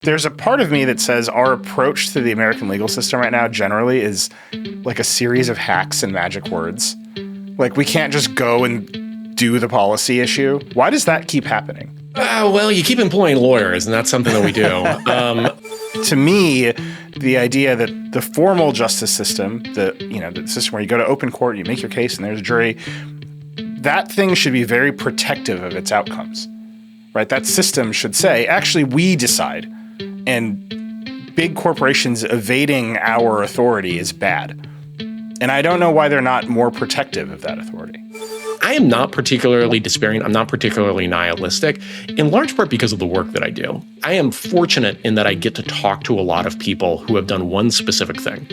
There's a part of me that says our approach to the American legal system right now generally is like a series of hacks and magic words. Like, we can't just go and do the policy issue. Why does that keep happening? Well, you keep employing lawyers, and that's something that we do. To me, the idea that the formal justice system, the system where you go to open court, you make your case, and there's a jury, that thing should be very protective of its outcomes, right? That system should say, actually, we decide. And big corporations evading our authority is bad. And I don't know why they're not more protective of that authority. I am not particularly despairing. I'm not particularly nihilistic, in large part because of the work that I do. I am fortunate in that I get to talk to a lot of people who have done one specific thing,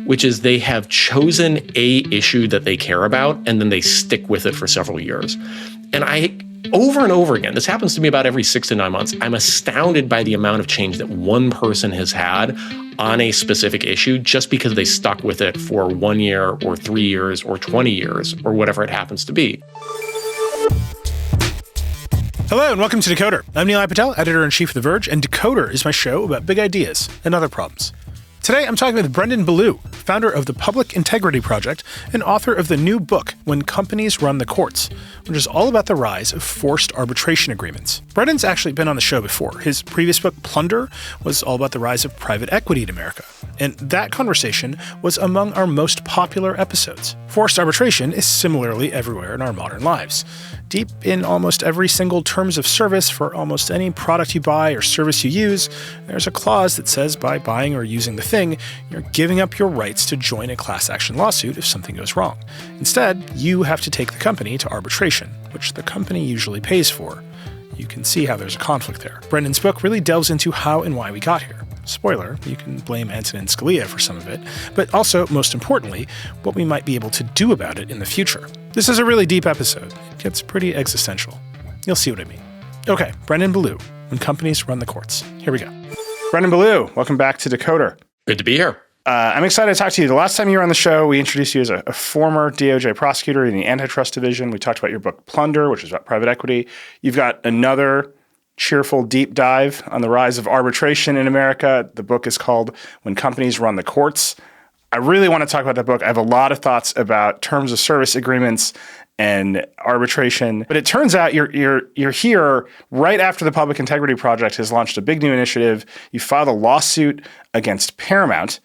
which is they have chosen a issue that they care about, and then they stick with it for several years. And over and over again, this happens to me about every 6 to 9 months, I'm astounded by the amount of change that one person has had on a specific issue just because they stuck with it for 1 year or 3 years or 20 years or whatever it happens to be. Hello and welcome to Decoder. I'm Neil Patel, editor-in-chief of The Verge, and Decoder is my show about big ideas and other problems. Today, I'm talking with Brendan Ballou, founder of the Public Integrity Project and author of the new book, When Companies Run the Courts, which is all about the rise of forced arbitration agreements. Brendan's actually been on the show before. His previous book, Plunder, was all about the rise of private equity in America. And that conversation was among our most popular episodes. Forced arbitration is similarly everywhere in our modern lives. Deep in almost every single terms of service for almost any product you buy or service you use, there's a clause that says by buying or using the thing, you're giving up your rights to join a class action lawsuit if something goes wrong. Instead, you have to take the company to arbitration, which the company usually pays for. You can see how there's a conflict there. Brendan's book really delves into how and why we got here. Spoiler, you can blame Antonin Scalia for some of it, but also, most importantly, what we might be able to do about it in the future. This is a really deep episode. It gets pretty existential. You'll see what I mean. Okay, Brendan Ballou, When Companies Run the Courts. Here we go. Brendan Ballou, welcome back to Decoder. Good to be here. I'm excited to talk to you. The last time you were on the show, we introduced you as a former DOJ prosecutor in the antitrust division. We talked about your book, Plunder, which is about private equity. You've got another cheerful deep dive on the rise of arbitration in America. The book is called When Companies Run the Courts. I really want to talk about that book. I have a lot of thoughts about terms of service agreements and arbitration. But it turns out you're here right after the Public Integrity Project has launched a big new initiative. You filed a lawsuit against Paramount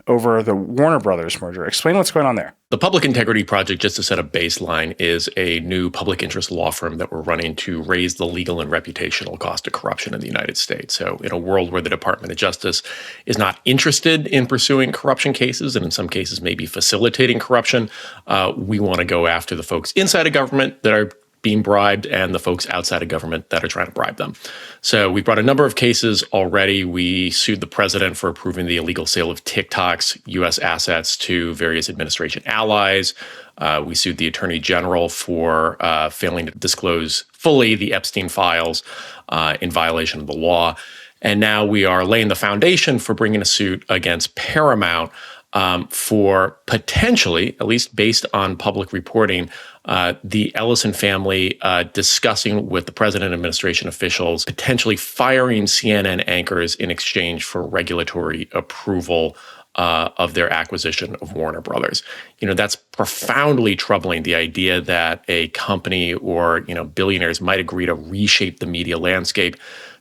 over the Warner Brothers merger. Explain what's going on there. The Public Integrity Project, just to set a baseline, is a new public interest law firm that we're running to raise the legal and reputational cost of corruption in the United States. So in a world where the Department of Justice is not interested in pursuing corruption cases, and in some cases maybe facilitating corruption, we want to go after the folks inside of government that are being bribed and the folks outside of government that are trying to bribe them. So we brought a number of cases already. We sued the president for approving the illegal sale of TikTok's U.S. assets to various administration allies. We sued the attorney general for failing to disclose fully the Epstein files in violation of the law. And now we are laying the foundation for bringing a suit against Paramount for potentially, at least based on public reporting, the Ellison family discussing with the president and administration officials, potentially firing CNN anchors in exchange for regulatory approval of their acquisition of Warner Brothers. You know, that's profoundly troubling, the idea that a company or, billionaires might agree to reshape the media landscape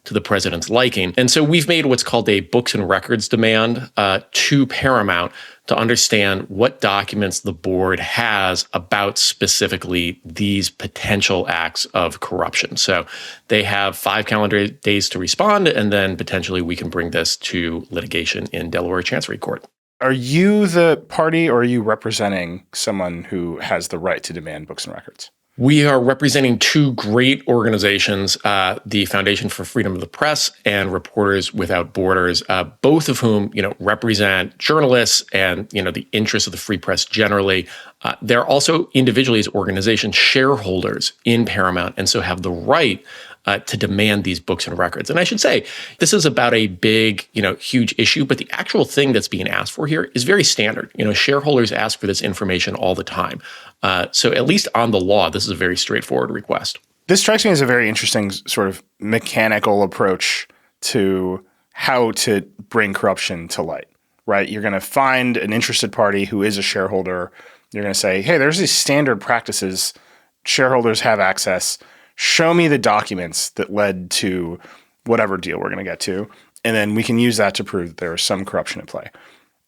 to the president's liking. And so we've made what's called a books and records demand to Paramount to understand what documents the board has about specifically these potential acts of corruption. So they have 5 calendar days to respond, and then potentially we can bring this to litigation in Delaware Chancery Court. Are you the party, or are you representing someone who has the right to demand books and records? We are representing 2 great organizations, the Foundation for Freedom of the Press and Reporters Without Borders, both of whom, represent journalists and, the interests of the free press generally. They're also individually as organizations shareholders in Paramount, and so have the right to demand these books and records. And I should say, this is about a big, huge issue, but the actual thing that's being asked for here is very standard. Shareholders ask for this information all the time. So at least on the law, this is a very straightforward request. This strikes me as a very interesting sort of mechanical approach to how to bring corruption to light, right? You're going to find an interested party who is a shareholder. You're going to say, hey, there's these standard practices. Shareholders have access. Show me the documents that led to whatever deal we're going to get to. And then we can use that to prove that there was some corruption at play.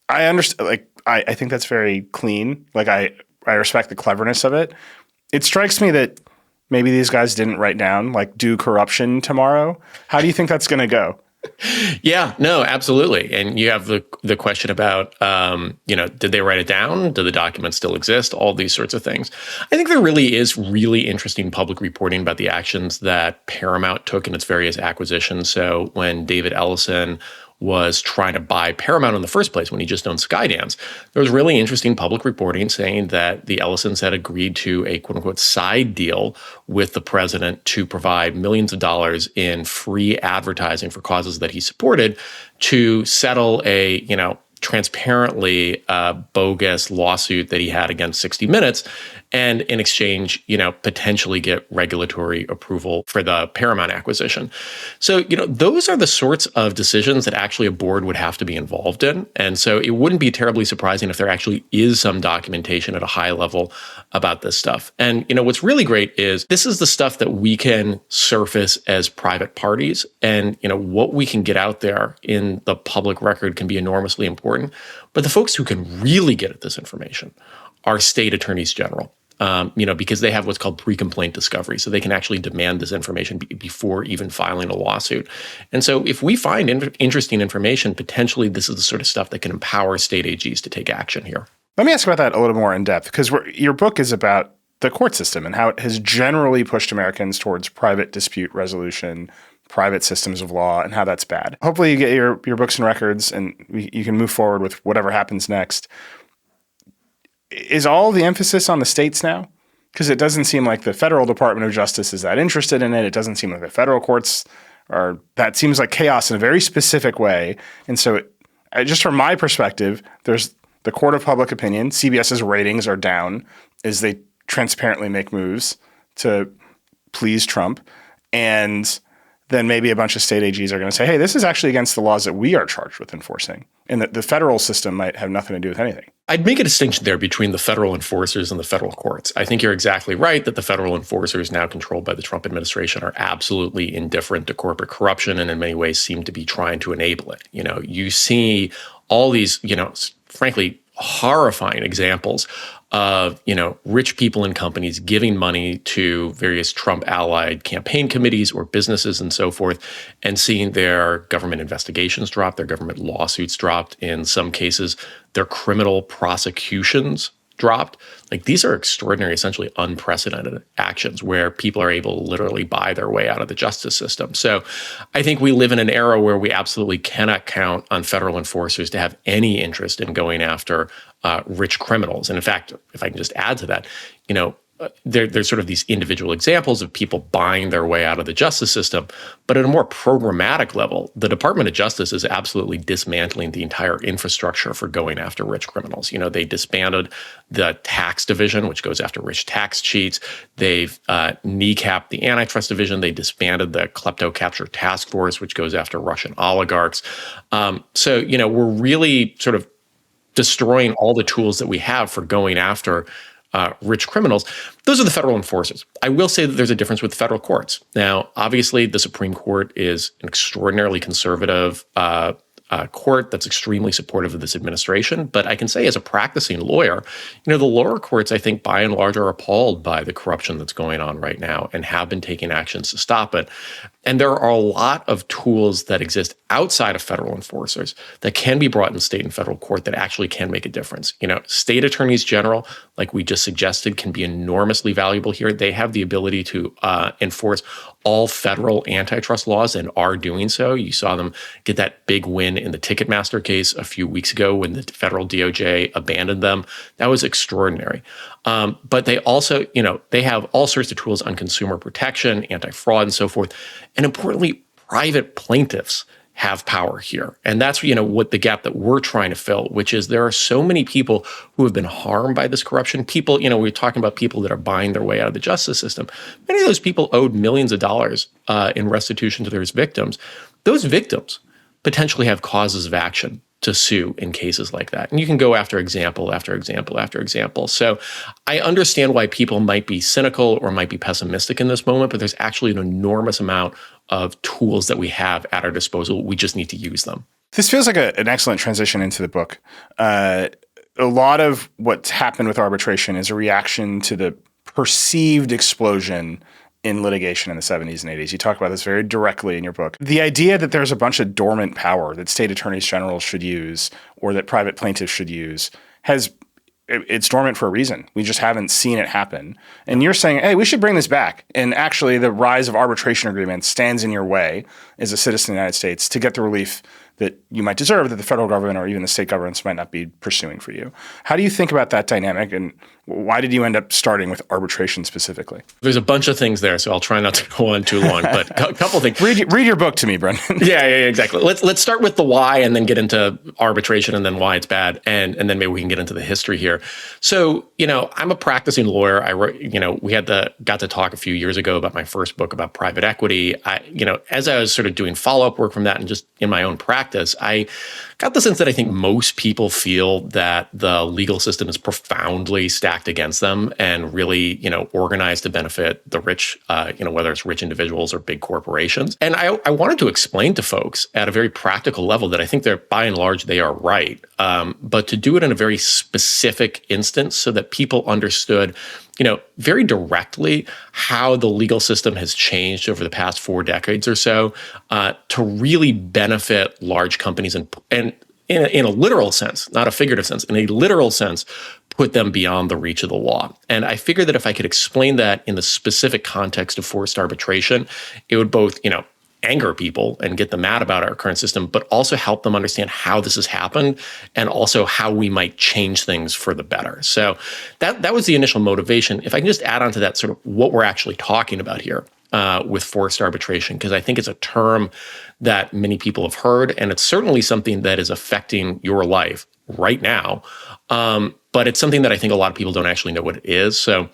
I understand. Like, I think that's very clean. Like, I respect the cleverness of it. It strikes me that maybe these guys didn't write down, like, do corruption tomorrow. How do you think that's going to go? Yeah, no, absolutely. And you have the question about, did they write it down? Do the documents still exist? All these sorts of things. I think there really is really interesting public reporting about the actions that Paramount took in its various acquisitions. So when David Ellison was trying to buy Paramount in the first place when he just owned Skydance, there was really interesting public reporting saying that the Ellisons had agreed to a quote-unquote side deal with the president to provide millions of dollars in free advertising for causes that he supported to settle a, transparently bogus lawsuit that he had against 60 Minutes, and in exchange, potentially get regulatory approval for the Paramount acquisition. So, those are the sorts of decisions that actually a board would have to be involved in. And so it wouldn't be terribly surprising if there actually is some documentation at a high level about this stuff. And, what's really great is this is the stuff that we can surface as private parties. And, what we can get out there in the public record can be enormously important. But the folks who can really get at this information are state attorneys general, because they have what's called pre-complaint discovery. So they can actually demand this information before even filing a lawsuit. And so if we find interesting information, potentially this is the sort of stuff that can empower state AGs to take action here. Let me ask about that a little more in depth, because your book is about the court system and how it has generally pushed Americans towards private dispute resolution, private systems of law, and how that's bad. Hopefully you get your books and records and you can move forward with whatever happens next. Is all the emphasis on the states now? Because it doesn't seem like the federal Department of Justice is that interested in it. It doesn't seem like the federal courts are. That seems like chaos in a very specific way. And so just from my perspective, there's the court of public opinion. CBS's ratings are down as they transparently make moves to please Trump. And then maybe a bunch of state AGs are going to say, hey, this is actually against the laws that we are charged with enforcing. And that the federal system might have nothing to do with anything. I'd make a distinction there between the federal enforcers and the federal courts. I think you're exactly right that the federal enforcers now controlled by the Trump administration are absolutely indifferent to corporate corruption and in many ways seem to be trying to enable it. You see all these, frankly, horrifying examples of, rich people and companies giving money to various Trump-allied campaign committees or businesses and so forth, and seeing their government investigations drop, their government lawsuits dropped, in some cases, their criminal prosecutions dropped. Like, these are extraordinary, essentially unprecedented actions where people are able to literally buy their way out of the justice system. So I think we live in an era where we absolutely cannot count on federal enforcers to have any interest in going after rich criminals. And in fact, if I can just add to that, there's sort of these individual examples of people buying their way out of the justice system. But at a more programmatic level, the Department of Justice is absolutely dismantling the entire infrastructure for going after rich criminals. They disbanded the tax division, which goes after rich tax cheats. They've kneecapped the antitrust division. They disbanded the klepto capture task force, which goes after Russian oligarchs. So we're really sort of destroying all the tools that we have for going after rich criminals. Those are the federal enforcers. I will say that there's a difference with federal courts. Now, obviously, the Supreme Court is an extraordinarily conservative court that's extremely supportive of this administration. But I can say as a practicing lawyer, the lower courts, I think, by and large, are appalled by the corruption that's going on right now and have been taking actions to stop it. And there are a lot of tools that exist outside of federal enforcers that can be brought in state and federal court that actually can make a difference. State attorneys general, like we just suggested, can be enormously valuable here. They have the ability to enforce all federal antitrust laws and are doing so. You saw them get that big win in the Ticketmaster case a few weeks ago when the federal DOJ abandoned them. That was extraordinary. But they also, they have all sorts of tools on consumer protection, anti-fraud, and so forth. And importantly, private plaintiffs have power here. And that's, what the gap that we're trying to fill, which is there are so many people who have been harmed by this corruption. People, we're talking about people that are buying their way out of the justice system. Many of those people owed millions of dollars in restitution to their victims. Those victims potentially have causes of action to sue in cases like that. And you can go after example after example after example. So I understand why people might be cynical or might be pessimistic in this moment, but there's actually an enormous amount of tools that we have at our disposal. We just need to use them. This feels like an excellent transition into the book. A lot of what's happened with arbitration is a reaction to the perceived explosion in litigation in the 70s and 80s. You talk about this very directly in your book. The idea that there's a bunch of dormant power that state attorneys general should use or that private plaintiffs should use it's dormant for a reason. We just haven't seen it happen. And you're saying, hey, we should bring this back. And actually the rise of arbitration agreements stands in your way as a citizen of the United States to get the relief that you might deserve that the federal government or even the state governments might not be pursuing for you. How do you think about that dynamic, and why did you end up starting with arbitration specifically? There's a bunch of things there, so I'll try not to go on too long, but a couple things. Read your book to me, Brendan. Yeah, exactly. Let's start with the why and then get into arbitration and then why it's bad, and then maybe we can get into the history here. So, I'm a practicing lawyer. I wrote, we got to talk a few years ago about my first book about private equity. As I was sort of doing follow-up work from that and just in my own practice, I got the sense that I think most people feel that the legal system is profoundly stacked against them and really, organized to benefit the rich, whether it's rich individuals or big corporations. And I wanted to explain to folks at a very practical level that I think they're, by and large, they are right. But to do it in a very specific instance so that people understood very directly how the legal system has changed over the past 4 decades or so to really benefit large companies and in a literal sense, not a figurative sense, in a literal sense, put them beyond the reach of the law. And I figured that if I could explain that in the specific context of forced arbitration, it would both, anger people and get them mad about our current system, but also help them understand how this has happened and also how we might change things for the better. So that was the initial motivation. If I can just add on to that sort of what we're actually talking about here with forced arbitration, because I think it's a term that many people have heard, and it's certainly something that is affecting your life right now. But it's something that I think a lot of people don't actually know what it is. So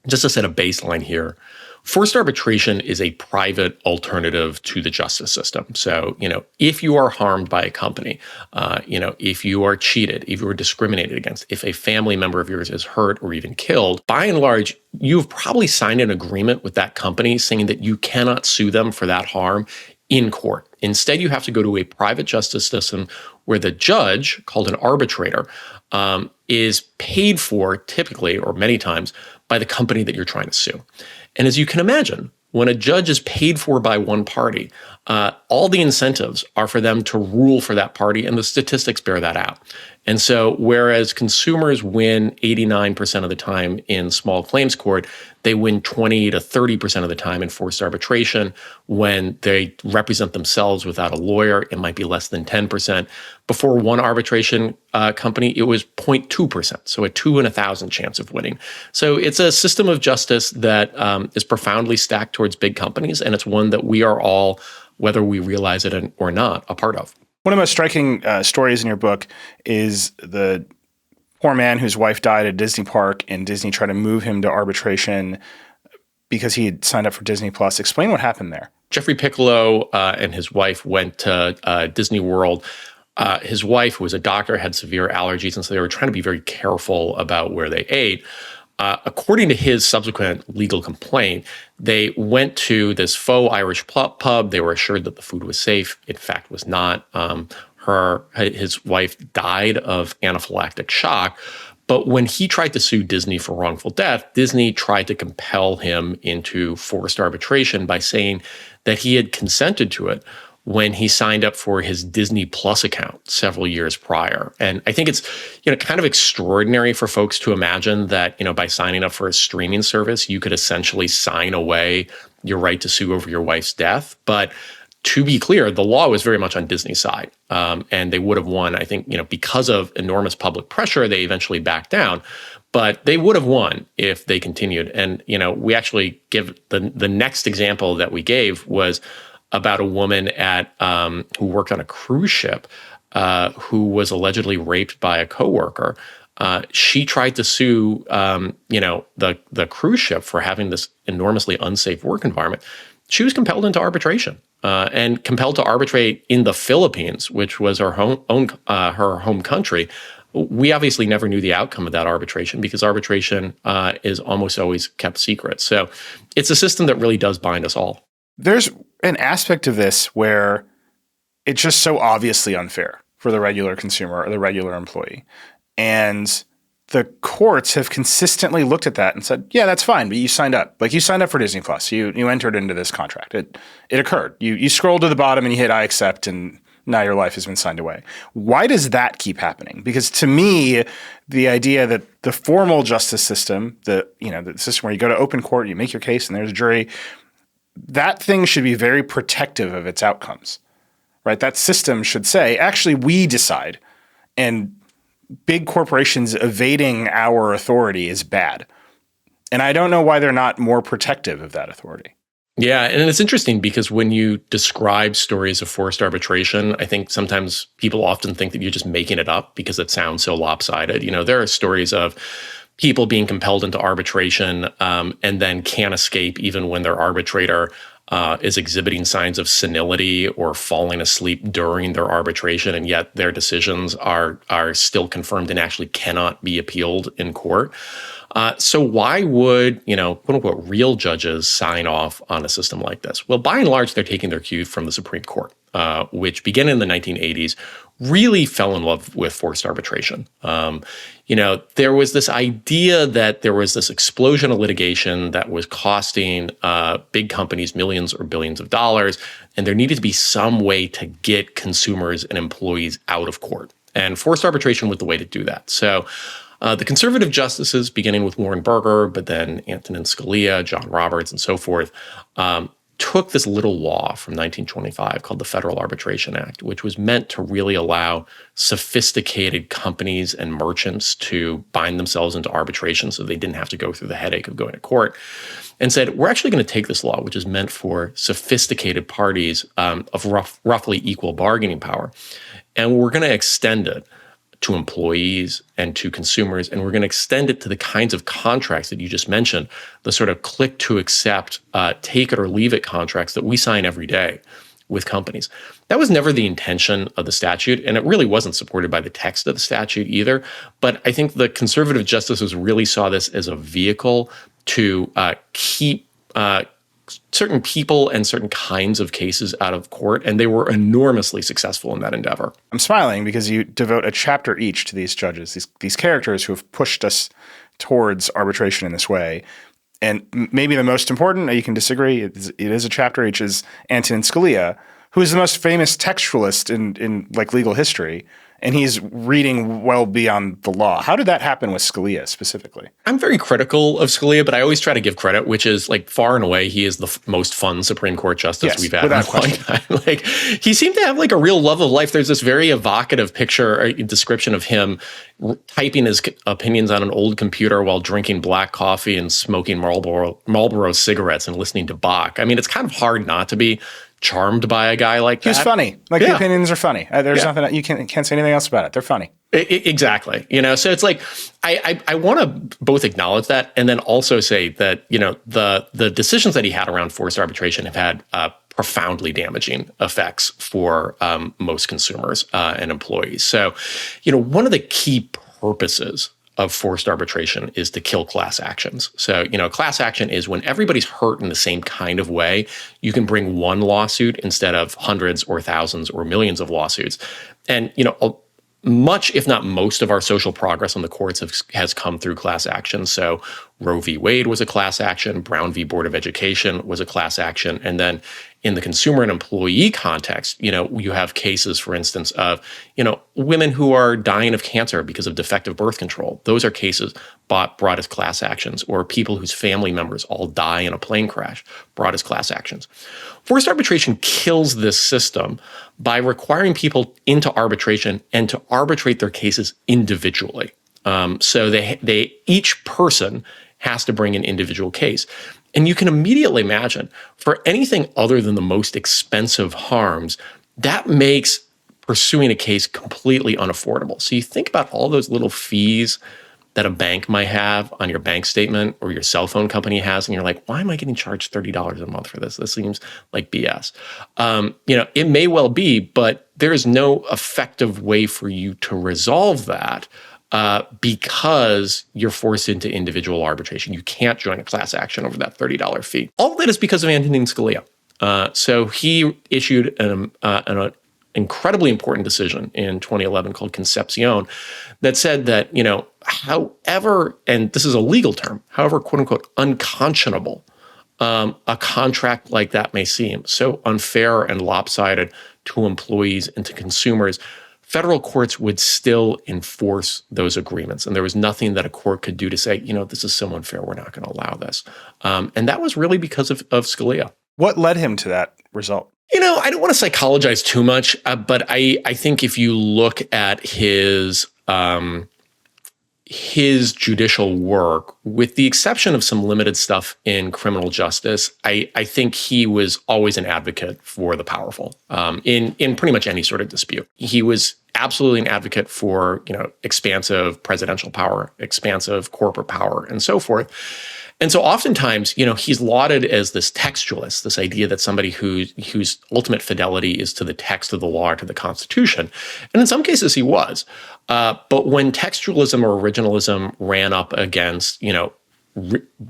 just to set a baseline here, forced arbitration is a private alternative to the justice system. So, if you are harmed by a company, if you are cheated, if you are discriminated against, if a family member of yours is hurt or even killed, by and large, you've probably signed an agreement with that company saying that you cannot sue them for that harm in court. Instead, you have to go to a private justice system where the judge, called an arbitrator, is paid for typically or many times by the company that you're trying to sue. And as you can imagine, when a judge is paid for by one party, all the incentives are for them to rule for that party, and the statistics bear that out. And so whereas consumers win 89% of the time in small claims court, they win 20 to 30% of the time in forced arbitration. When they represent themselves without a lawyer, it might be less than 10%. Before one arbitration company, it was 0.2%, so a 2 in 1,000 chance of winning. So it's a system of justice that is profoundly stacked towards big companies, and it's one that we are all, whether we realize it or not, a part of. One of the most striking stories in your book is the poor man whose wife died at a Disney park, and Disney tried to move him to arbitration because he had signed up for Disney Plus. Explain what happened there. Jeffrey Piccolo and his wife went to Disney World. His wife, who was a doctor, had severe allergies, and so they were trying to be very careful about where they ate. According to his subsequent legal complaint, they went to this faux Irish pub. They were assured that the food was safe. In fact, was not. His wife died of anaphylactic shock. But when he tried to sue Disney for wrongful death, Disney tried to compel him into forced arbitration by saying that he had consented to it when he signed up for his Disney Plus account several years prior. And I think it's, kind of extraordinary for folks to imagine that, by signing up for a streaming service, you could essentially sign away your right to sue over your wife's death. But to be clear, the law was very much on Disney's side. And they would have won, I think, because of enormous public pressure, they eventually backed down. But they would have won if they continued. And, we actually give the next example that we gave was about a woman who worked on a cruise ship who was allegedly raped by a coworker. She tried to sue, the cruise ship for having this enormously unsafe work environment. She was compelled into arbitration. and compelled to arbitrate in the Philippines, which was her home country. We obviously never knew the outcome of that arbitration because arbitration is almost always kept secret. So it's a system that really does bind us all. There's an aspect of this where it's just so obviously unfair for the regular consumer or the regular employee. And the courts have consistently looked at that and said, yeah, that's fine, but you signed up. Like, you signed up for Disney Plus. You entered into this contract. It occurred. You scrolled to the bottom and you hit I accept, and now your life has been signed away. Why does that keep happening? Because to me, the idea that the formal justice system, the system where you go to open court, you make your case, and there's a jury, that thing should be very protective of its outcomes, right? That system should say, actually, we decide, and big corporations evading our authority is bad. And I don't know why they're not more protective of that authority. Yeah, and it's interesting because when you describe stories of forced arbitration, I think sometimes people often think that you're just making it up because it sounds so lopsided. There are stories of people being compelled into arbitration and then can't escape even when their arbitrator is exhibiting signs of senility or falling asleep during their arbitration, and yet their decisions are still confirmed and actually cannot be appealed in court. So why would, quote unquote, real judges sign off on a system like this? Well, by and large, they're taking their cue from the Supreme Court, which began in the 1980s, really fell in love with forced arbitration. There was this idea that there was this explosion of litigation that was costing big companies millions or billions of dollars, and there needed to be some way to get consumers and employees out of court. And forced arbitration was the way to do that. So the conservative justices, beginning with Warren Burger, but then Antonin Scalia, John Roberts, and so forth, took this little law from 1925 called the Federal Arbitration Act, which was meant to really allow sophisticated companies and merchants to bind themselves into arbitration so they didn't have to go through the headache of going to court, and said, we're actually going to take this law, which is meant for sophisticated parties of roughly equal bargaining power, and we're going to extend it to employees and to consumers, and we're going to extend it to the kinds of contracts that you just mentioned, the sort of click to accept, take it or leave it contracts that we sign every day with companies. That was never the intention of the statute, and it really wasn't supported by the text of the statute either. But I think the conservative justices really saw this as a vehicle to keep certain people and certain kinds of cases out of court, and they were enormously successful in that endeavor. I'm smiling because you devote a chapter each to these judges, these characters who have pushed us towards arbitration in this way. And maybe the most important, you can disagree, it is a chapter each, is Antonin Scalia, who is the most famous textualist in legal history. And he's reading well beyond the law. How did that happen with Scalia specifically? I'm very critical of Scalia, but I always try to give credit, which is far and away, he is the most fun Supreme Court justice we've had in a long time. He seemed to have a real love of life. There's this very evocative picture or description of him typing his opinions on an old computer while drinking black coffee and smoking Marlboro cigarettes and listening to Bach. I mean, it's kind of hard not to be charmed by a guy like that. He's funny. The opinions are funny. There's nothing, you can't say anything else about it. They're funny. Exactly. So it's I want to both acknowledge that and then also say that, the decisions that he had around forced arbitration have had profoundly damaging effects for most consumers and employees. So, one of the key purposes of forced arbitration is to kill class actions. So, class action is when everybody's hurt in the same kind of way, you can bring one lawsuit instead of hundreds or thousands or millions of lawsuits. And, much, if not most, of our social progress on the courts has come through class action. So Roe v. Wade was a class action, Brown v. Board of Education was a class action, and then in the consumer and employee context, you have cases, for instance, of, women who are dying of cancer because of defective birth control. Those are cases brought as class actions, or people whose family members all die in a plane crash, brought as class actions. Forced arbitration kills this system by requiring people into arbitration and to arbitrate their cases individually. So each person has to bring an individual case. And you can immediately imagine, for anything other than the most expensive harms, that makes pursuing a case completely unaffordable. So you think about all those little fees that a bank might have on your bank statement or your cell phone company has, and you're like, why am I getting charged $30 a month for this? This seems like BS. It may well be, but there is no effective way for you to resolve that because you're forced into individual arbitration. You can't join a class action over that $30 fee. All of that is because of Antonin Scalia. So he issued an incredibly important decision in 2011 called Concepcion that said that, however, and this is a legal term, however, quote unquote, unconscionable a contract like that may seem, so unfair and lopsided to employees and to consumers, federal courts would still enforce those agreements. And there was nothing that a court could do to say, this is so unfair, we're not going to allow this. And that was really because of Scalia. What led him to that result? I don't want to psychologize too much, but I think if you look at his judicial work, with the exception of some limited stuff in criminal justice, I think he was always an advocate for the powerful in pretty much any sort of dispute. He was absolutely an advocate for, expansive presidential power, expansive corporate power, and so forth. And so oftentimes, he's lauded as this textualist, this idea that somebody whose ultimate fidelity is to the text of the law or to the Constitution. And in some cases he was. But when textualism or originalism ran up against,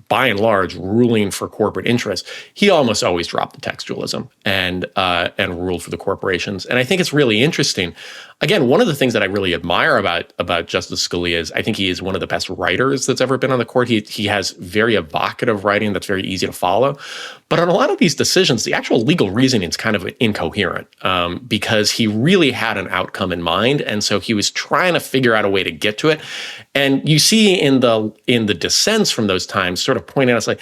by and large, ruling for corporate interests, he almost always dropped the textualism and ruled for the corporations. And I think it's really interesting. Again, one of the things that I really admire about Justice Scalia is I think he is one of the best writers that's ever been on the court. He has very evocative writing that's very easy to follow. But on a lot of these decisions, the actual legal reasoning is kind of incoherent because he really had an outcome in mind. And so he was trying to figure out a way to get to it. And you see in the dissents from those times sort of pointing out, it's like,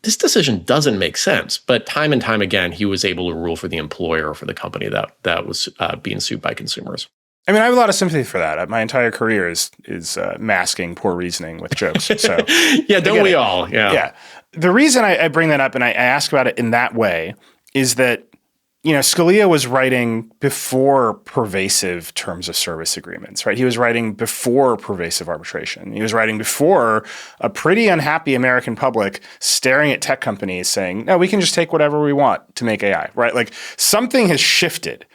this decision doesn't make sense. But time and time again, he was able to rule for the employer or for the company that was being sued by consumers. I mean, I have a lot of sympathy for that. My entire career is masking poor reasoning with jokes. So yeah, don't we all? Yeah. The reason I bring that up and I ask about it in that way is that, Scalia was writing before pervasive terms of service agreements, right? He was writing before pervasive arbitration. He was writing before a pretty unhappy American public staring at tech companies saying, no, we can just take whatever we want to make AI, right? Like something has shifted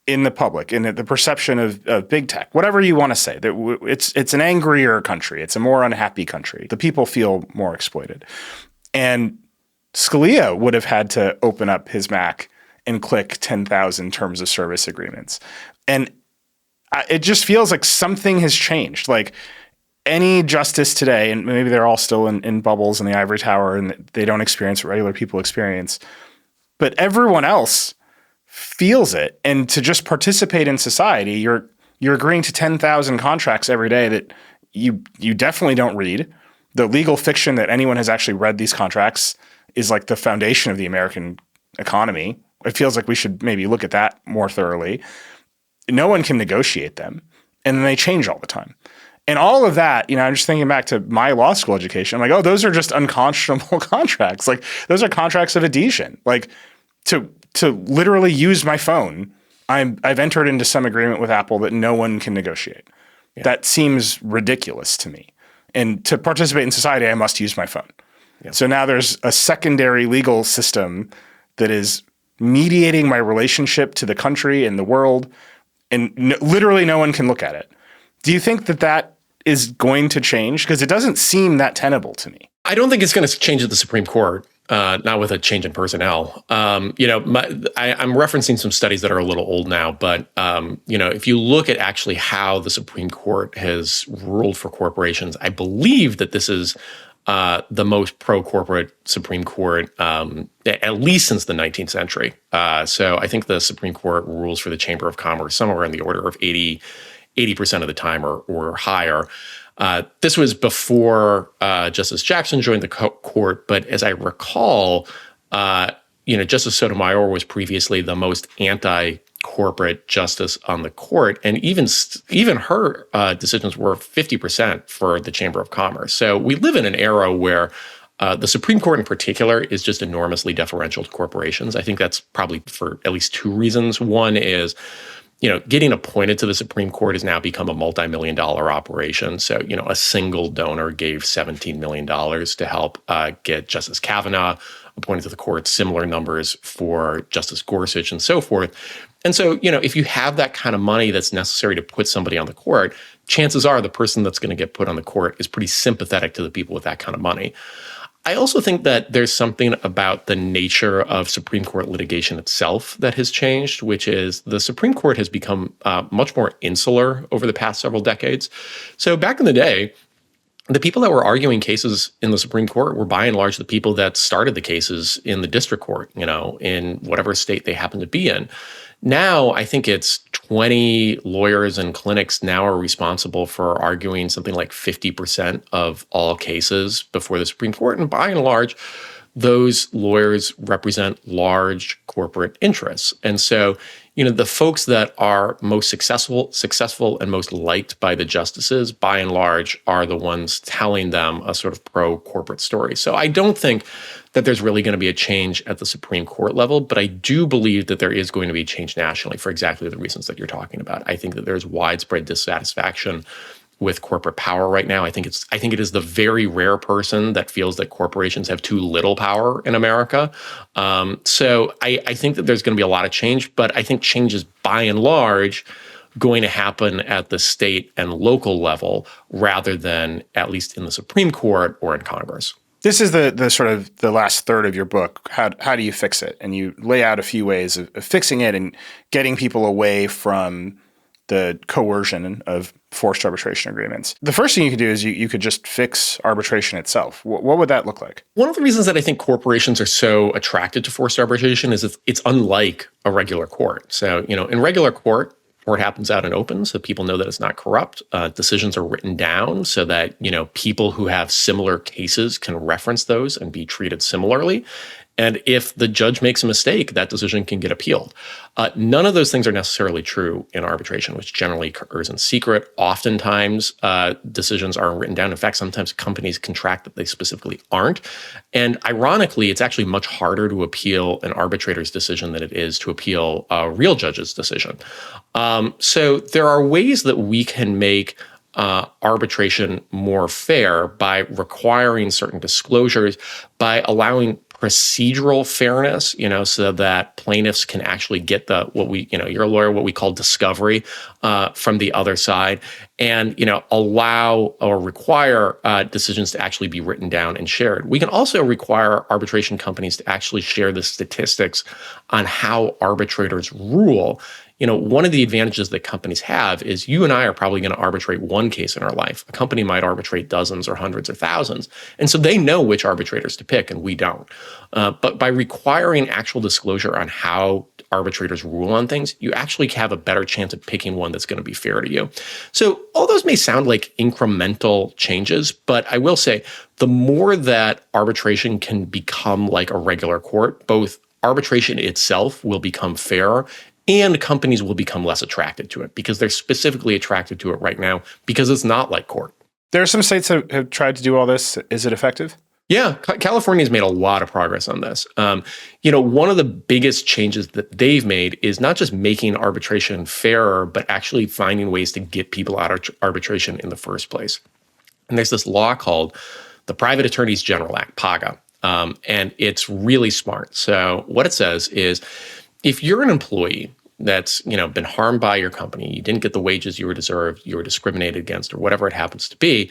in the public, in the perception of big tech, whatever you want to say. It's an angrier country. It's a more unhappy country. The people feel more exploited. And Scalia would have had to open up his Mac and click 10,000 terms of service agreements. And it just feels like something has changed. Like any justice today, and maybe they're all still in bubbles in the ivory tower and they don't experience what regular people experience, but everyone else feels it. And to just participate in society, you're agreeing to 10,000 contracts every day that you definitely don't read. The legal fiction that anyone has actually read these contracts is like the foundation of the American economy. It feels like we should maybe look at that more thoroughly. No one can negotiate them, and then they change all the time. And all of that, I'm just thinking back to my law school education. I'm like, oh, those are just unconscionable contracts. Like those are contracts of adhesion. Like to literally use my phone, I've entered into some agreement with Apple that no one can negotiate. Yeah. That seems ridiculous to me. And to participate in society, I must use my phone. Yeah. So now there's a secondary legal system that is mediating my relationship to the country and the world, and literally no one can look at it. Do you think that is going to change? Because it doesn't seem that tenable to me. I don't think it's going to change at the Supreme Court. Not with a change in personnel. I'm referencing some studies that are a little old now, but if you look at actually how the Supreme Court has ruled for corporations, I believe that this is the most pro-corporate Supreme Court, at least since the 19th century. So I think the Supreme Court rules for the Chamber of Commerce somewhere in the order of 80% of the time or higher. This was before Justice Jackson joined the court, but as I recall, Justice Sotomayor was previously the most anti-corporate justice on the court, and even her decisions were 50% for the Chamber of Commerce. So we live in an era where the Supreme Court in particular is just enormously deferential to corporations. I think that's probably for at least two reasons. One is getting appointed to the Supreme Court has now become a multi-million-dollar operation. So, a single donor gave $17 million to help get Justice Kavanaugh appointed to the court, similar numbers for Justice Gorsuch and so forth. And so, if you have that kind of money that's necessary to put somebody on the court, chances are the person that's going to get put on the court is pretty sympathetic to the people with that kind of money. I also think that there's something about the nature of Supreme Court litigation itself that has changed, which is the Supreme Court has become much more insular over the past several decades. So back in the day, the people that were arguing cases in the Supreme Court were by and large the people that started the cases in the district court, in whatever state they happen to be in. Now, I think it's 20 lawyers and clinics now are responsible for arguing something like 50% of all cases before the Supreme Court. And by and large, those lawyers represent large corporate interests. And so, the folks that are most successful and most liked by the justices, by and large, are the ones telling them a sort of pro-corporate story. So I don't think that there's really going to be a change at the Supreme Court level, but I do believe that there is going to be a change nationally for exactly the reasons that you're talking about. I think that there's widespread dissatisfaction with corporate power right now. I think it is the very rare person that feels that corporations have too little power in America. So I think that there's going to be a lot of change, but I think change is by and large going to happen at the state and local level rather than at least in the Supreme Court or in Congress. This is the sort of the last third of your book. How do you fix it? And you lay out a few ways of fixing it and getting people away from the coercion of forced arbitration agreements. The first thing you could do is you could just fix arbitration itself. What would that look like? One of the reasons that I think corporations are so attracted to forced arbitration is it's unlike a regular court. So, in regular court happens out in open, so people know that it's not corrupt. Decisions are written down so that, people who have similar cases can reference those and be treated similarly. And if the judge makes a mistake, that decision can get appealed. None of those things are necessarily true in arbitration, which generally occurs in secret. Oftentimes, decisions aren't written down. In fact, sometimes companies contract that they specifically aren't. And ironically, it's actually much harder to appeal an arbitrator's decision than it is to appeal a real judge's decision. So there are ways that we can make arbitration more fair by requiring certain disclosures, by allowing procedural fairness, so that plaintiffs can actually get you're a lawyer, what we call discovery from the other side, and, allow or require decisions to actually be written down and shared. We can also require arbitration companies to actually share the statistics on how arbitrators rule. One of the advantages that companies have is you and I are probably going to arbitrate one case in our life. A company might arbitrate dozens or hundreds or thousands. And so they know which arbitrators to pick and we don't. But by requiring actual disclosure on how arbitrators rule on things, you actually have a better chance of picking one that's going to be fair to you. So all those may sound like incremental changes, but I will say the more that arbitration can become like a regular court, both arbitration itself will become fairer and companies will become less attracted to it because they're specifically attracted to it right now because it's not like court. There are some states that have tried to do all this. Is it effective? Yeah, California's made a lot of progress on this. One of the biggest changes that they've made is not just making arbitration fairer, but actually finding ways to get people out of arbitration in the first place. And there's this law called the Private Attorneys General Act, PAGA, and it's really smart. So what it says is if you're an employee that's been harmed by your company, you didn't get the wages you were deserved, you were discriminated against, or whatever it happens to be,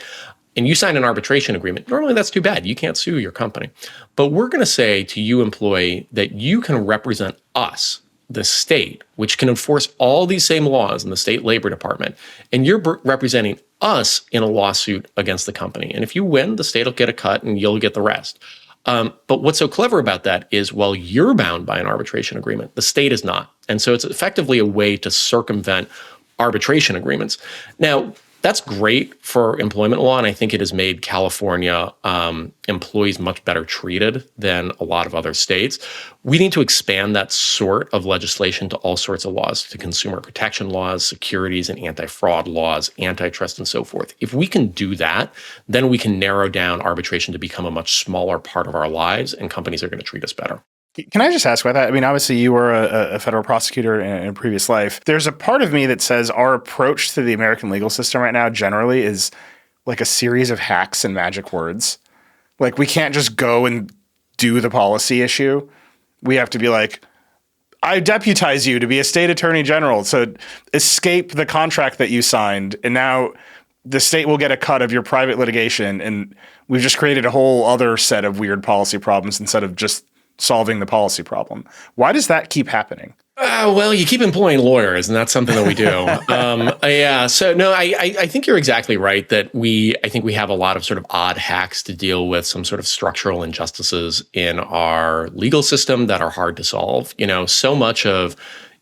and you sign an arbitration agreement, normally that's too bad. You can't sue your company. But we're going to say to you, employee, that you can represent us, the state, which can enforce all these same laws in the state labor department, and you're representing us in a lawsuit against the company. And if you win, the state will get a cut and you'll get the rest. But what's so clever about that is while you're bound by an arbitration agreement, the state is not. And so it's effectively a way to circumvent arbitration agreements. Now, that's great for employment law, and I think it has made California employees much better treated than a lot of other states. We need to expand that sort of legislation to all sorts of laws, to consumer protection laws, securities and anti-fraud laws, antitrust, and so forth. If we can do that, then we can narrow down arbitration to become a much smaller part of our lives, and companies are going to treat us better. Can I just ask about that? I mean, obviously you were a federal prosecutor in a previous life. There's a part of me that says our approach to the American legal system right now generally is like a series of hacks and magic words. Like we can't just go and do the policy issue. We have to be like, I deputize you to be a state attorney general. So escape the contract that you signed. And now the state will get a cut of your private litigation. And we've just created a whole other set of weird policy problems instead of just solving the policy problem. Why does that keep happening? Well, you keep employing lawyers, and that's something that we do. Yeah. So no, I think you're exactly right that I think we have a lot of sort of odd hacks to deal with some sort of structural injustices in our legal system that are hard to solve. So much of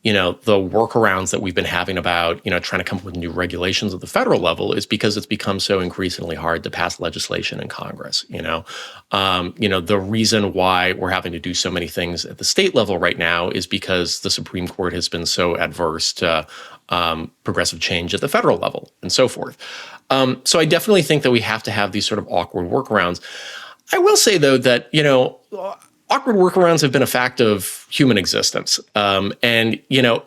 the workarounds that we've been having about, trying to come up with new regulations at the federal level is because it's become so increasingly hard to pass legislation in Congress. The reason why we're having to do so many things at the state level right now is because the Supreme Court has been so adverse to progressive change at the federal level and so forth. So I definitely think that we have to have these sort of awkward workarounds. I will say, though, that, awkward workarounds have been a fact of human existence. And,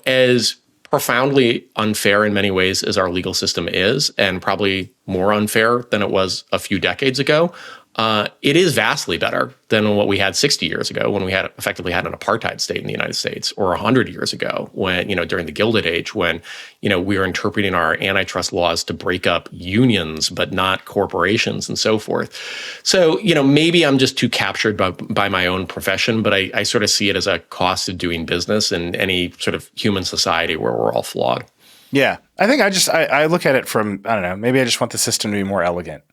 as profoundly unfair in many ways as our legal system is, and probably more unfair than it was a few decades ago, it is vastly better than what we had 60 years ago when we had effectively had an apartheid state in the United States, or 100 years ago when, during the Gilded Age, when, we were interpreting our antitrust laws to break up unions, but not corporations and so forth. So, maybe I'm just too captured by my own profession, but I sort of see it as a cost of doing business in any sort of human society where we're all flawed. Yeah. I think I look at it from, I don't know, maybe I just want the system to be more elegant.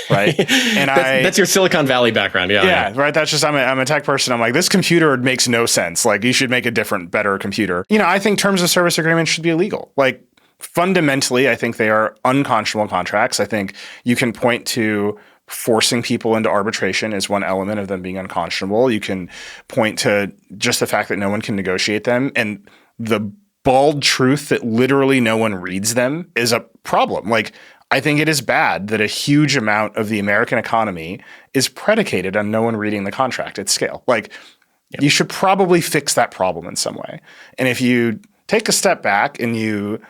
Right. And that's your Silicon Valley background. Yeah. Right. That's just, I'm a tech person. I'm like, this computer makes no sense. Like you should make a different, better computer. I think terms of service agreements should be illegal. Like fundamentally, I think they are unconscionable contracts. I think you can point to forcing people into arbitration as one element of them being unconscionable. You can point to just the fact that no one can negotiate them. And the bald truth that literally no one reads them is a problem. Like, I think it is bad that a huge amount of the American economy is predicated on no one reading the contract at scale. Like, you should probably fix that problem in some way. And if you take a step back and you,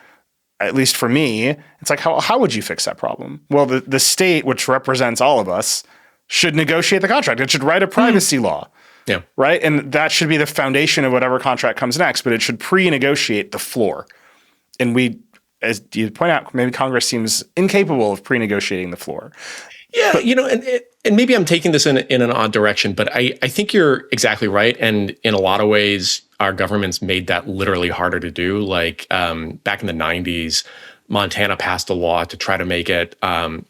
at least for me, it's like, how would you fix that problem? Well, the state, which represents all of us, should negotiate the contract. It should write a privacy law. Yeah. Right? And that should be the foundation of whatever contract comes next, but it should pre-negotiate the floor. And as you point out, maybe Congress seems incapable of pre-negotiating the floor. Yeah, and maybe I'm taking this in an odd direction, but I think you're exactly right. And in a lot of ways, our government's made that literally harder to do. Like back in the 90s, Montana passed a law to try to make it,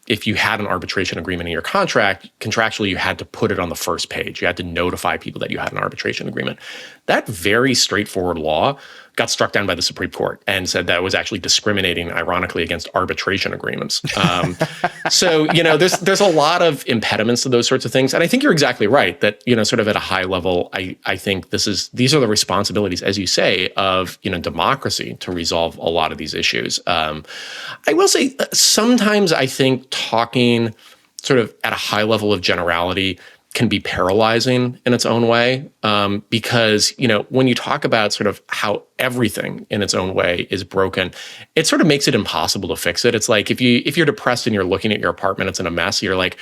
if you had an arbitration agreement in your contract, contractually, you had to put it on the first page. You had to notify people that you had an arbitration agreement. That very straightforward law got struck down by the Supreme Court and said that it was actually discriminating, ironically, against arbitration agreements. So, there's a lot of impediments to those sorts of things. And I think you're exactly right that, sort of at a high level, I think these are the responsibilities, as you say, of, democracy to resolve a lot of these issues. I will say sometimes I think talking sort of at a high level of generality can be paralyzing in its own way, because, when you talk about sort of how everything in its own way is broken, it sort of makes it impossible to fix it. It's like if you're depressed and you're looking at your apartment, it's in a mess, you're like,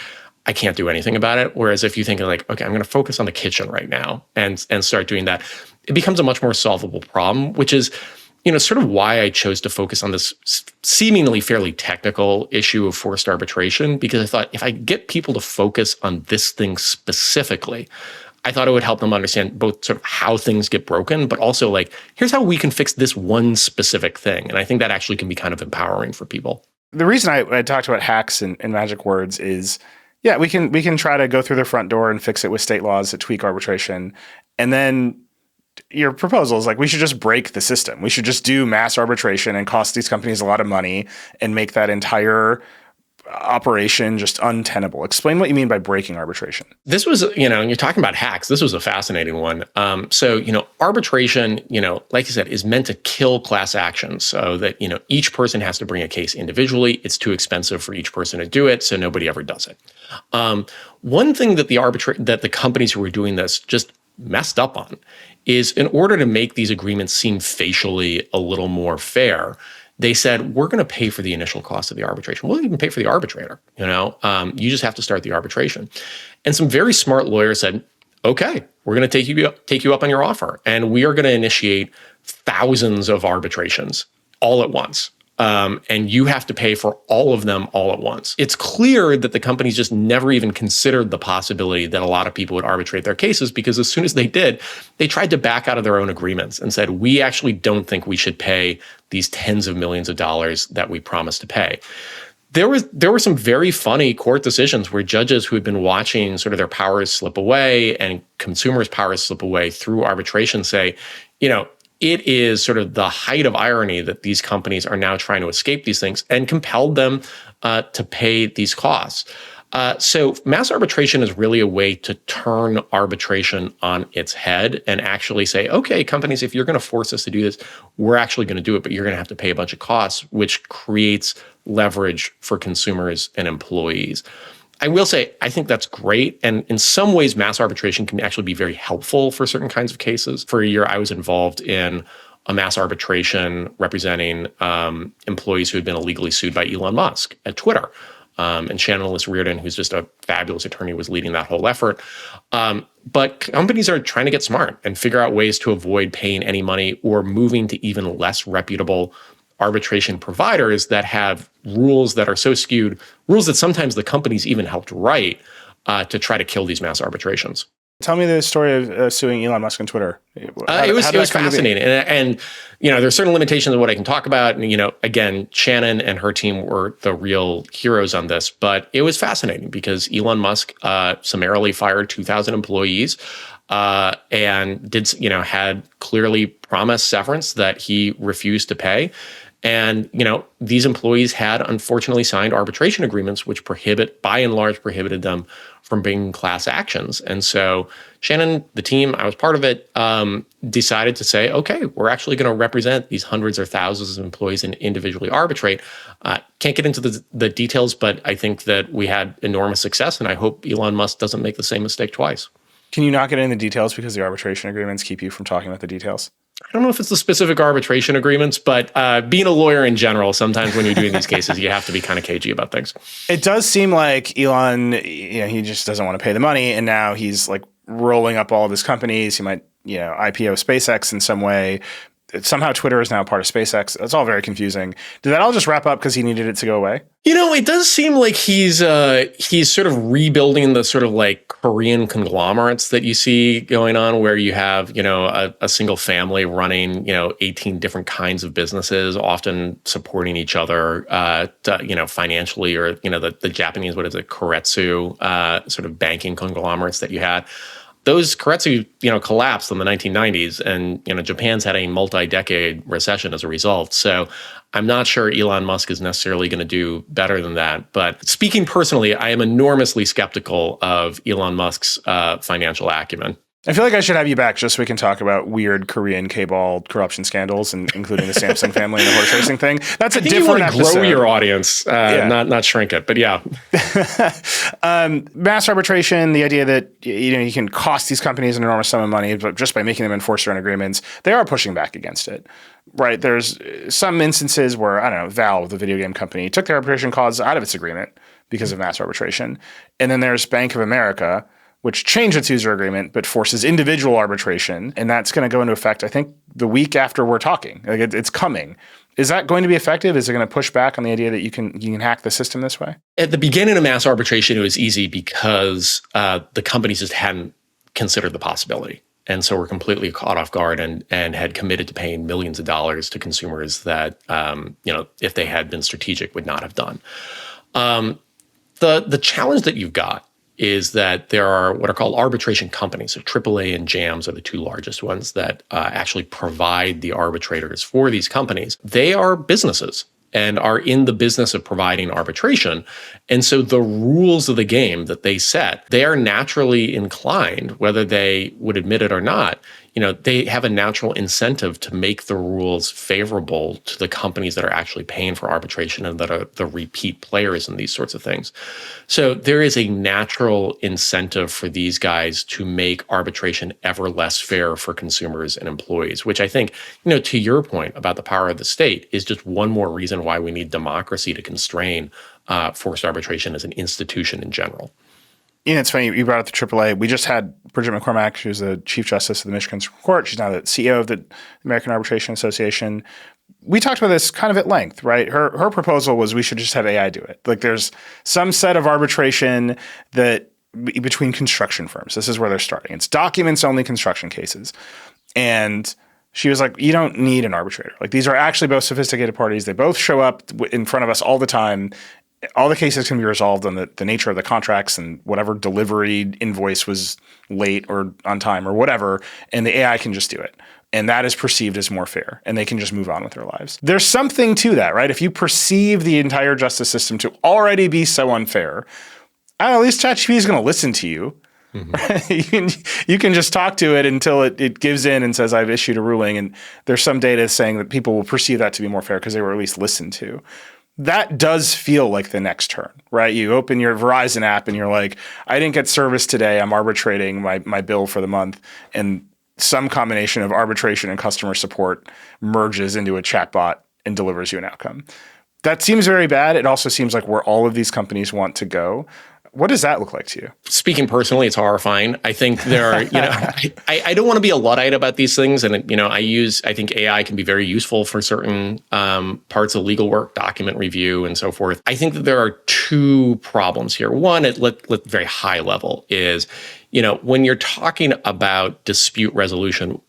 I can't do anything about it. Whereas if you think like, okay, I'm going to focus on the kitchen right now and start doing that, it becomes a much more solvable problem, which is, sort of why I chose to focus on this seemingly fairly technical issue of forced arbitration, because I thought if I get people to focus on this thing specifically, I thought it would help them understand both sort of how things get broken, but also like, here's how we can fix this one specific thing. And I think that actually can be kind of empowering for people. The reason I talked about hacks and magic words is, yeah, we can try to go through the front door and fix it with state laws that tweak arbitration. And then your proposal is like, we should just break the system. We should just do mass arbitration and cost these companies a lot of money and make that entire operation just untenable. Explain what you mean by breaking arbitration. This was, you're talking about hacks. This was a fascinating one. So, arbitration, like you said, is meant to kill class actions so that, each person has to bring a case individually. It's too expensive for each person to do it, so nobody ever does it. One thing that the companies who were doing this just messed up on is in order to make these agreements seem facially a little more fair, they said, we're going to pay for the initial cost of the arbitration. We'll even pay for the arbitrator. You just have to start the arbitration. And some very smart lawyers said, okay, we're going to take you up on your offer. And we are going to initiate thousands of arbitrations all at once. And you have to pay for all of them all at once. It's clear that the companies just never even considered the possibility that a lot of people would arbitrate their cases, because as soon as they did, they tried to back out of their own agreements and said, we actually don't think we should pay these tens of millions of dollars that we promised to pay. There were some very funny court decisions where judges who had been watching sort of their powers slip away and consumers' powers slip away through arbitration say, it is sort of the height of irony that these companies are now trying to escape these things, and compelled them to pay these costs. So mass arbitration is really a way to turn arbitration on its head and actually say, okay, companies, if you're going to force us to do this, we're actually going to do it, but you're going to have to pay a bunch of costs, which creates leverage for consumers and employees. I will say, I think that's great. And in some ways, mass arbitration can actually be very helpful for certain kinds of cases. For a year, I was involved in a mass arbitration representing employees who had been illegally sued by Elon Musk at Twitter. And Shannon Ellis-Reardon, who's just a fabulous attorney, was leading that whole effort. But companies are trying to get smart and figure out ways to avoid paying any money or moving to even less reputable arbitration providers that have rules that are so skewed, rules that sometimes the companies even helped write to try to kill these mass arbitrations. Tell me the story of suing Elon Musk on Twitter. It was fascinating. And there's certain limitations of what I can talk about. And, again, Shannon and her team were the real heroes on this. But it was fascinating because Elon Musk summarily fired 2,000 employees and had clearly promised severance that he refused to pay. And, these employees had unfortunately signed arbitration agreements, which by and large, prohibited them from bringing class actions. And so Shannon, the team, I was part of it, decided to say, okay, we're actually going to represent these hundreds or thousands of employees and individually arbitrate. Can't get into the details, but I think that we had enormous success, and I hope Elon Musk doesn't make the same mistake twice. Can you not get into the details because the arbitration agreements keep you from talking about the details? I don't know if it's the specific arbitration agreements, but being a lawyer in general, sometimes when you're doing these cases, you have to be kind of cagey about things. It does seem like Elon, he just doesn't want to pay the money, and now he's like rolling up all of his companies. He might, IPO SpaceX in some way. Somehow Twitter is now part of SpaceX. It's all very confusing. Did that all just wrap up because he needed it to go away? It does seem like he's sort of rebuilding the sort of like Korean conglomerates that you see going on, where you have, a single family running, 18 different kinds of businesses, often supporting each other, financially, or, the Japanese, what is it, Keiretsu, sort of banking conglomerates that you had. Those Keiretsu, collapsed in the 1990s, and, Japan's had a multi-decade recession as a result. So I'm not sure Elon Musk is necessarily going to do better than that. But speaking personally, I am enormously skeptical of Elon Musk's financial acumen. I feel like I should have you back just so we can talk about weird Korean K-ball corruption scandals, and including the Samsung family and the horse racing thing. That's a different episode. Grow your audience, not shrink it. But yeah, mass arbitration. The idea that you can cost these companies an enormous sum of money, but just by making them enforce their own agreements, they are pushing back against it. Right? There's some instances where Valve, the video game company, took their arbitration clause out of its agreement because of mass arbitration, and then there's Bank of America, which changed its user agreement but forces individual arbitration. And that's going to go into effect, I think, the week after we're talking. Like it's coming. Is that going to be effective? Is it going to push back on the idea that you can hack the system this way? At the beginning of mass arbitration, it was easy because the companies just hadn't considered the possibility. And so we're completely caught off guard and had committed to paying millions of dollars to consumers that, if they had been strategic, would not have done. The challenge that you've got is that there are what are called arbitration companies. So AAA and JAMS are the two largest ones that actually provide the arbitrators for these companies. They are businesses and are in the business of providing arbitration. And so the rules of the game that they set, they are naturally inclined, whether they would admit it or not, they have a natural incentive to make the rules favorable to the companies that are actually paying for arbitration and that are the repeat players in these sorts of things. So there is a natural incentive for these guys to make arbitration ever less fair for consumers and employees, which I think, to your point about the power of the state, is just one more reason why we need democracy to constrain forced arbitration as an institution in general. It's funny, you brought up the AAA. We just had Bridget McCormack, who's the Chief Justice of the Michigan Supreme Court. She's now the CEO of the American Arbitration Association. We talked about this kind of at length, right? Her proposal was we should just have AI do it. Like there's some set of arbitration that between construction firms. This is where they're starting. It's documents-only construction cases. And she was like, you don't need an arbitrator. Like these are actually both sophisticated parties. They both show up in front of us all the time. All the cases can be resolved on the nature of the contracts and whatever delivery invoice was late or on time or whatever, and the AI can just do it. And that is perceived as more fair, and they can just move on with their lives. There's something to that, right? If you perceive the entire justice system to already be so unfair, at least ChatGPT is going to listen to you. Mm-hmm. You can just talk to it until it gives in and says, I've issued a ruling. And there's some data saying that people will perceive that to be more fair because they were at least listened to. That does feel like the next turn, right? You open your Verizon app and you're like, I didn't get service today. I'm arbitrating my bill for the month. And some combination of arbitration and customer support merges into a chatbot and delivers you an outcome. That seems very bad. It also seems like where all of these companies want to go. What does that look like to you? Speaking personally, it's horrifying. I think there are, I don't want to be a Luddite about these things. And, I think AI can be very useful for certain parts of legal work, document review, and so forth. I think that there are two problems here. One, at very high level is, when you're talking about dispute resolution,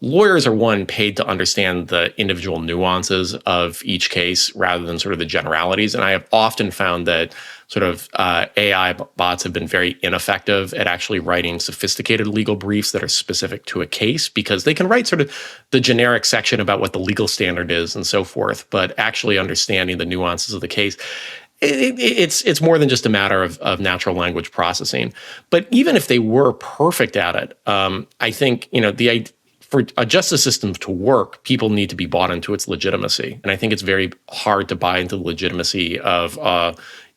lawyers are paid to understand the individual nuances of each case rather than sort of the generalities. And I have often found that sort of AI bots have been very ineffective at actually writing sophisticated legal briefs that are specific to a case because they can write sort of the generic section about what the legal standard is and so forth, but actually understanding the nuances of the case. It's more than just a matter of natural language processing. But even if they were perfect at it, I think, for a justice system to work, people need to be bought into its legitimacy. And I think it's very hard to buy into the legitimacy of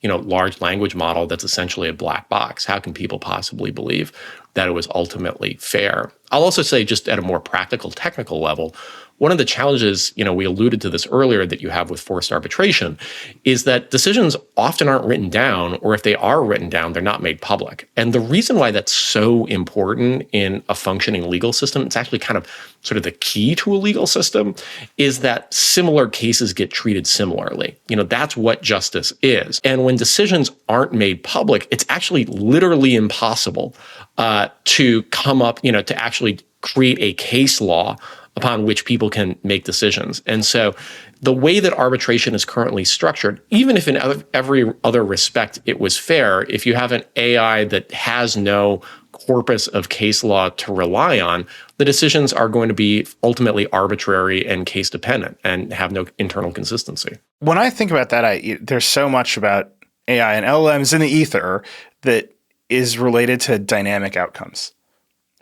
large language model that's essentially a black box. How can people possibly believe that it was ultimately fair? I'll also say, just at a more practical, technical level, one of the challenges, we alluded to this earlier, that you have with forced arbitration is that decisions often aren't written down, or if they are written down, they're not made public. And the reason why that's so important in a functioning legal system, it's actually kind of sort of the key to a legal system, is that similar cases get treated similarly. That's what justice is. And when decisions aren't made public, it's actually literally impossible to come up, to actually create a case law upon which people can make decisions. And so the way that arbitration is currently structured, even if in every other respect it was fair, if you have an AI that has no corpus of case law to rely on, the decisions are going to be ultimately arbitrary and case dependent and have no internal consistency. When I think about that, there's so much about AI and LLMs in the ether that is related to dynamic outcomes.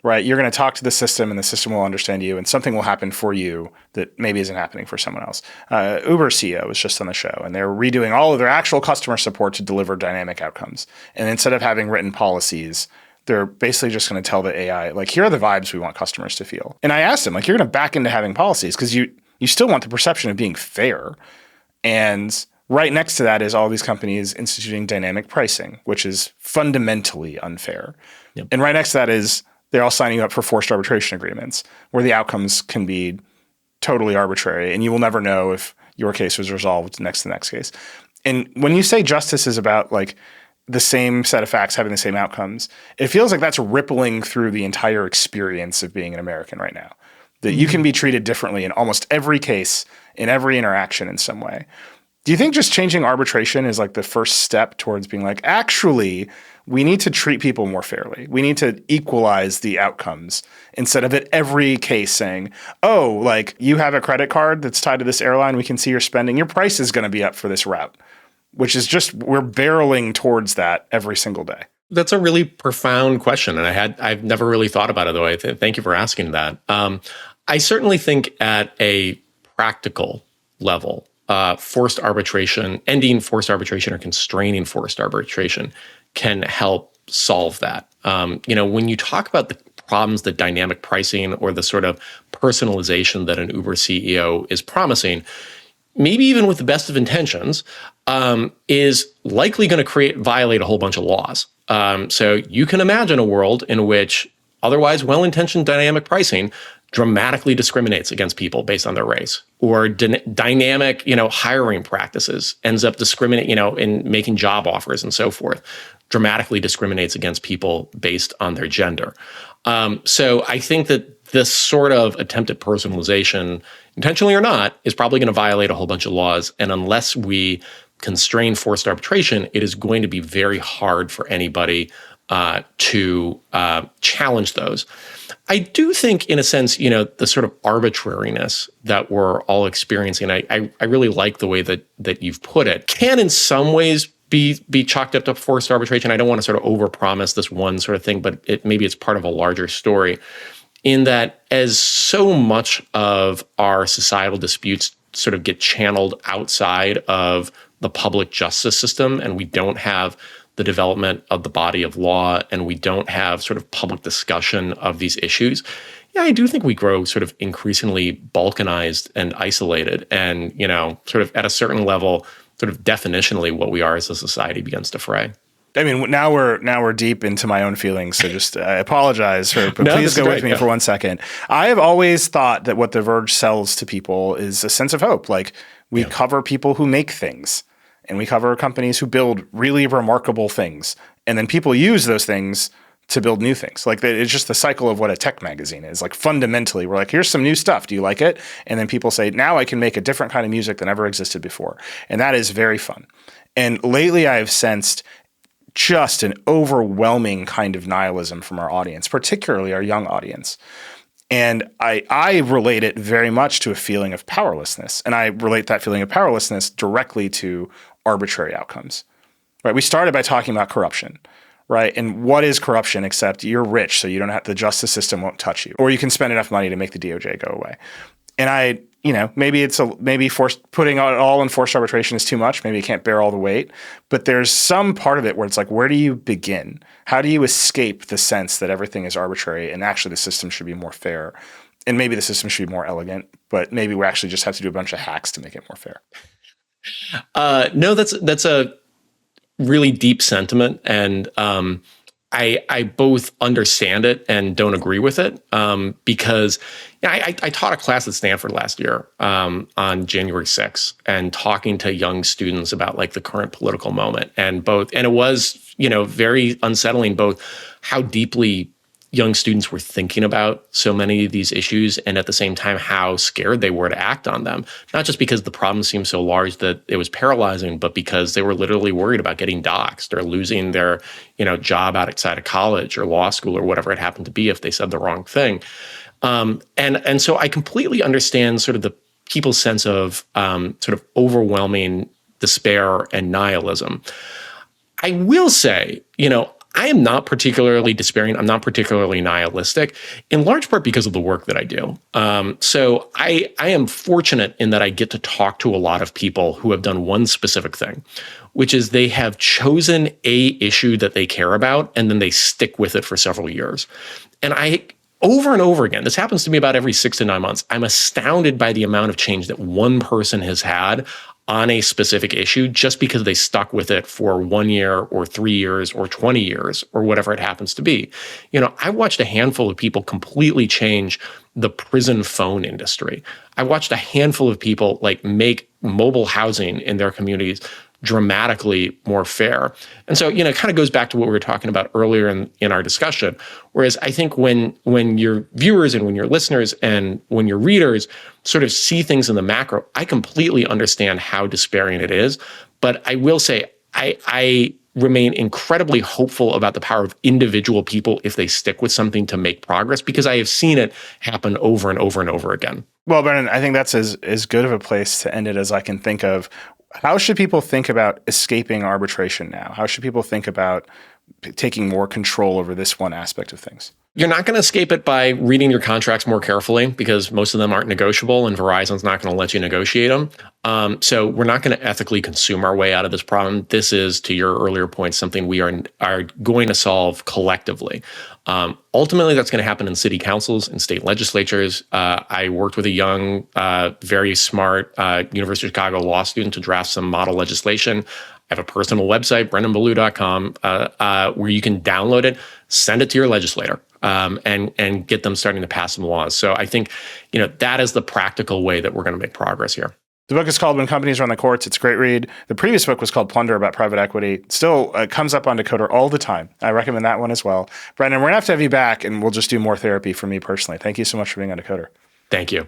Right, you're going to talk to the system, and the system will understand you, and something will happen for you that maybe isn't happening for someone else. Uber CEO was just on the show, and they're redoing all of their actual customer support to deliver dynamic outcomes. And instead of having written policies, they're basically just going to tell the AI, like, here are the vibes we want customers to feel. And I asked them, like, you're going to back into having policies because you still want the perception of being fair. And right next to that is all these companies instituting dynamic pricing, which is fundamentally unfair. Yep. And right next to that is they're all signing up for forced arbitration agreements where the outcomes can be totally arbitrary and you will never know if your case was resolved next to the next case. And when you say justice is about like the same set of facts having the same outcomes, it feels like that's rippling through the entire experience of being an American right now. That you can be treated differently in almost every case, in every interaction in some way. Do you think just changing arbitration is like the first step towards being like, actually, we need to treat people more fairly. We need to equalize the outcomes instead of at every case saying, oh, like you have a credit card that's tied to this airline. We can see your spending. Your price is going to be up for this route, which is just we're barreling towards that every single day. That's a really profound question, and I've never really thought about it, though. Thank you for asking that. I certainly think at a practical level, ending forced arbitration or constraining forced arbitration can help solve that. When you talk about the problems that dynamic pricing or the sort of personalization that an Uber CEO is promising, maybe even with the best of intentions, is likely going to violate a whole bunch of laws. So you can imagine a world in which otherwise well-intentioned dynamic pricing dramatically discriminates against people based on their race, or dynamic, hiring practices ends up discriminating, in making job offers and so forth, dramatically discriminates against people based on their gender. So I think that this sort of attempt at personalization, intentionally or not, is probably going to violate a whole bunch of laws. And unless we constrain forced arbitration, it is going to be very hard for anybody to challenge those. I do think, in a sense, the sort of arbitrariness that we're all experiencing, I really like the way that you've put it, can in some ways be chalked up to forced arbitration. I don't want to sort of overpromise this one sort of thing, but maybe it's part of a larger story, in that as so much of our societal disputes sort of get channeled outside of the public justice system, and we don't have the development of the body of law, and we don't have sort of public discussion of these issues, I do think we grow sort of increasingly balkanized and isolated, and, sort of at a certain level, sort of definitionally what we are as a society begins to fray. I mean, now we're deep into my own feelings, so just I apologize, but please go with me for 1 second. I have always thought that what The Verge sells to people is a sense of hope. Like, we cover people who make things, and we cover companies who build really remarkable things, and then people use those things to build new things. Like, it's just the cycle of what a tech magazine is. Like, fundamentally, we're like, here's some new stuff. Do you like it? And then people say, now I can make a different kind of music than ever existed before. And that is very fun. And lately I have sensed just an overwhelming kind of nihilism from our audience, particularly our young audience. And I relate it very much to a feeling of powerlessness. And I relate that feeling of powerlessness directly to arbitrary outcomes. Right? We started by talking about corruption. Right. And what is corruption except you're rich, so you don't have, the justice system won't touch you, or you can spend enough money to make the DOJ go away. And maybe putting it all in forced arbitration is too much. Maybe you can't bear all the weight. But there's some part of it where it's like, where do you begin? How do you escape the sense that everything is arbitrary and actually the system should be more fair? And maybe the system should be more elegant, but maybe we actually just have to do a bunch of hacks to make it more fair. No, that's a really deep sentiment, and I both understand it and don't agree with it, because I taught a class at Stanford last year on January 6th, and talking to young students about like the current political moment, and it was very unsettling, both how deeply young students were thinking about so many of these issues, and at the same time, how scared they were to act on them. Not just because the problem seemed so large that it was paralyzing, but because they were literally worried about getting doxxed or losing their, job outside of college or law school or whatever it happened to be if they said the wrong thing. And so I completely understand sort of the people's sense of sort of overwhelming despair and nihilism. I will say, I am not particularly despairing. I'm not particularly nihilistic, in large part because of the work that I do. So I am fortunate in that I get to talk to a lot of people who have done one specific thing, which is they have chosen a issue that they care about, and then they stick with it for several years. And over and over again, this happens to me about every 6 to 9 months, I'm astounded by the amount of change that one person has had on a specific issue just because they stuck with it for 1 year or 3 years or 20 years or whatever it happens to be. I watched a handful of people completely change the prison phone industry. I watched a handful of people make mobile housing in their communities dramatically more fair. And so, it kind of goes back to what we were talking about earlier in our discussion. Whereas I think when your viewers and when your listeners and when your readers sort of see things in the macro, I completely understand how despairing it is. But I will say, I remain incredibly hopeful about the power of individual people if they stick with something to make progress, because I have seen it happen over and over and over again. Well, Brennan, I think that's as good of a place to end it as I can think of. How should people think about escaping arbitration now? How should people think about taking more control over this one aspect of things? You're not going to escape it by reading your contracts more carefully, because most of them aren't negotiable and Verizon's not going to let you negotiate them. So we're not going to ethically consume our way out of this problem. This is, to your earlier point, something we are going to solve collectively. Ultimately, that's going to happen in city councils and state legislatures. I worked with a young, very smart University of Chicago law student to draft some model legislation. I have a personal website, brendanballou.com, where you can download it, send it to your legislator, and get them starting to pass some laws. So I think, that is the practical way that we're going to make progress here. The book is called When Companies Run the Courts. It's a great read. The previous book was called Plunder, about private equity. Still comes up on Decoder all the time. I recommend that one as well. Brendan, we're going to have you back, and we'll just do more therapy for me personally. Thank you so much for being on Decoder. Thank you.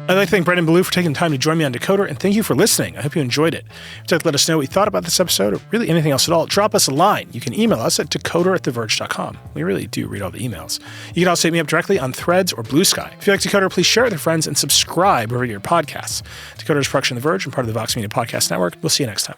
I'd like to thank Brendan Ballou for taking the time to join me on Decoder, and thank you for listening. I hope you enjoyed it. If you'd like to let us know what you thought about this episode, or really anything else at all, drop us a line. You can email us at decoder@theverge.com. We really do read all the emails. You can also hit me up directly on Threads or Blue Sky. If you like Decoder, please share it with your friends and subscribe over to your podcasts. Decoder is a production of The Verge and part of the Vox Media Podcast Network. We'll see you next time.